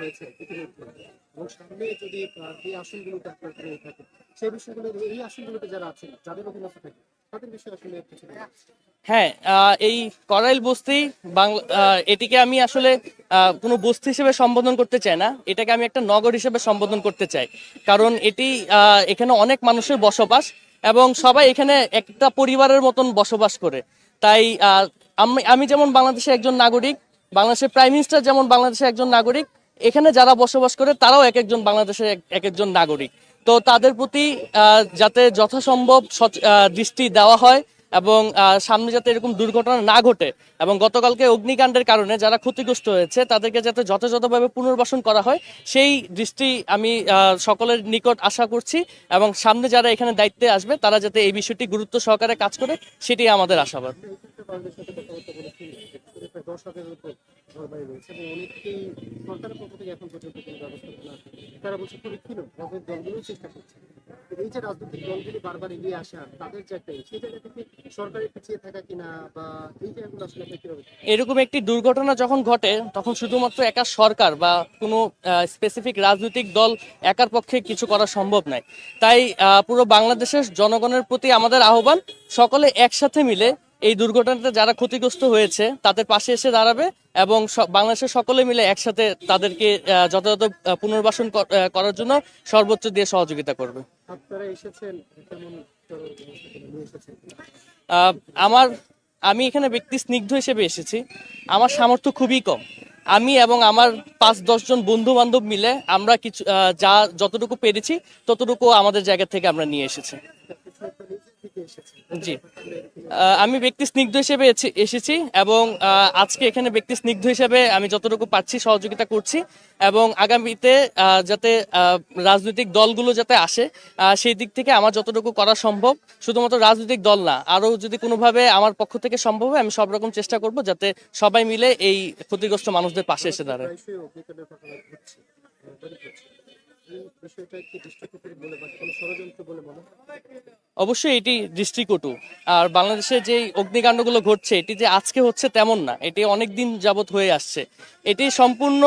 হয়েছে ইতিমধ্যে এবং সামনে যদি এই আসনগুলোতে আপনার হয়ে থাকে সেই বিষয়গুলো এই আসনগুলোতে যারা আছেন যাদের অধীনস্থ থাকে তাদের বিষয়ে আসলে কিছু বলার আছে? হ্যাঁ, এই করাইল বস্তি বাংলা, এটিকে আমি আসলে কোনো বস্তি হিসেবে সম্বোধন করতে চাই না, এটাকে আমি একটা নগর হিসেবে সম্বোধন করতে চাই। কারণ এটি এখানে অনেক মানুষের বসবাস এবং সবাই এখানে একটা পরিবারের মতন বসবাস করে। তাই আমি যেমন বাংলাদেশের একজন নাগরিক, বাংলাদেশের প্রাইম মিনিস্টার যেমন বাংলাদেশের একজন নাগরিক, এখানে যারা বসবাস করে তারাও এক একজন বাংলাদেশের এক একজন নাগরিক। তো তাদের প্রতি যাতে যথাসম্ভব দৃষ্টি দেওয়া হয় এবং সামনে যাতে এরকম দুর্ঘটনা না ঘটে, এবং গতকালকে অগ্নিকাণ্ডের কারণে যারা ক্ষতিগ্রস্ত হয়েছে তাদেরকে যাতে যথাযথভাবে পুনর্বাসন করা হয় সেই দৃষ্টি আমি সকলের নিকট আশা করছি, এবং সামনে যারা এখানে দায়িত্বে আসবে তারা যাতে এই বিষয়টি গুরুত্ব সহকারে কাজ করে সেটি আমাদের আশাবাদ। এই ক্ষেত্রে বাংলাদেশ সাথে কথাবার্তা বলেছি প্রায় 10,000-এর উপর ঘরবাড়ি রয়েছে এবং অনেকেই সরকারের পক্ষ থেকে এখন পর্যন্ত কোনো ব্যবস্থাপনা তারা বলছে খুবই ক্ষীণ রাজনৈতিক দলগুলো চেষ্টা করছে। এই যে রাজনৈতিক দলগুলি বারবার এগিয়ে আসা তাদের যে একটা সেই জায়গা থেকে সরকারের পিছিয়ে থাকা কিনা বা এই জায়গাগুলো আসলে আপনি কিভাবে এরকম একটি দুর্ঘটনা যখন ঘটে তখন শুধুমাত্র একা সরকার বা কোনো স্পেসিফিক রাজনৈতিক দল একার পক্ষে কিছু করা সম্ভব নয়। তাই পুরো বাংলাদেশের জনগণের প্রতি আমাদের আহ্বান, সকলে একসাথে মিলে এই দুর্ঘটনাতে যারা ক্ষতিগ্রস্ত হয়েছে তাদের পাশে এসে দাঁড়াবে এবং বাংলাদেশের সকলে মিলে একসাথে তাদেরকে যথাযথ পুনর্বাসন করার জন্য সর্বোচ্চ দিয়ে সহযোগিতা করবে। আপনারা এসেছেন কেমন নিয়ে এসেছেন? আহ, আমার আমি এখানে ব্যক্তি স্নিগ্ধ হিসেবে এসেছি। আমার সামর্থ্য খুবই কম। আমি এবং আমার 5-10 জন বন্ধু বান্ধব মিলে আমরা কিছু যতটুকু পেরেছি ততটুকু আমাদের জায়গা থেকে আমরা নিয়ে এসেছি। জি, আমি ব্যক্তি স্নিগ্ধ হিসেবে এসেছি এবং আজকে এখানে ব্যক্তি স্নিগ্ধ হিসেবে আমি যতটুকু পাচ্ছি সহযোগিতা করছি, এবং আগামীতে যাতে রাজনৈতিক দলগুলো যাতে আসে সেই দিক থেকে আমার যতটুকু করা সম্ভব, শুধুমাত্র রাজনৈতিক দল না, আরও যদি কোনোভাবে আমার পক্ষ থেকে সম্ভব হয় আমি সব রকম চেষ্টা করব যাতে সবাই মিলে এই ক্ষতিগ্রস্ত মানুষদের পাশে এসে দাঁড়ায়। প্রায়শই অগ্নিকাণ্ডের ঘটনা ঘটছে, এই বিষয়টা কি দৃষ্টিকটু বলে বা কোনো ষড়যন্ত্র বলে মনে হয়? অবশ্যই এটি দৃষ্টিকটু। আর বাংলাদেশে যে অগ্নিকাণ্ডগুলো ঘটছে এটি যে আজকে হচ্ছে তেমন না, এটি অনেক দিন যাবত হয়ে আসছে। এটি সম্পূর্ণ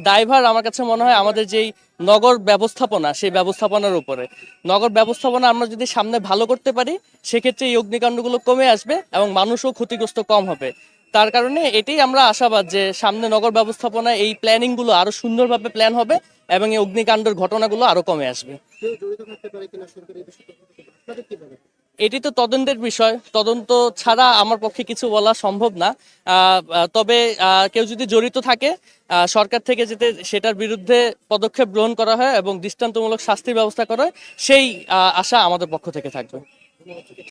দায়ভার আমার কাছে মনে হয় আমাদের যেই নগর ব্যবস্থাপনা সেই ব্যবস্থাপনার উপরে। নগর ব্যবস্থাপনা আমরা যদি সামনে ভালো করতে পারি সেক্ষেত্রে এই অগ্নিকাণ্ডগুলো কমে আসবে এবং মানুষও ক্ষতিগ্রস্ত কম হবে। তার কারণে এটাই আমরা আশাবাদ যে সামনে নগর ব্যবস্থাপনা এই প্ল্যানিংগুলো আরো সুন্দরভাবে প্ল্যান হবে এবং এই অগ্নিকাণ্ডের ঘটনাগুলো আরো কমে আসবে। কেউ জড়িত থাকতে পারে কিনা সরকার এই বিষয়টা আপনাদের কি বলে? এটি তো তদন্তের বিষয়, তদন্ত ছাড়া আমার পক্ষে কিছু বলা সম্ভব না। তবে কেউ যদি জড়িত থাকে সরকার থেকে যাতে সেটার বিরুদ্ধে পদক্ষেপ গ্রহণ করা হয় এবং দৃষ্টান্তমূলক শাস্তির ব্যবস্থা করা হয় সেই আশা আমাদের পক্ষ থেকে থাকবে।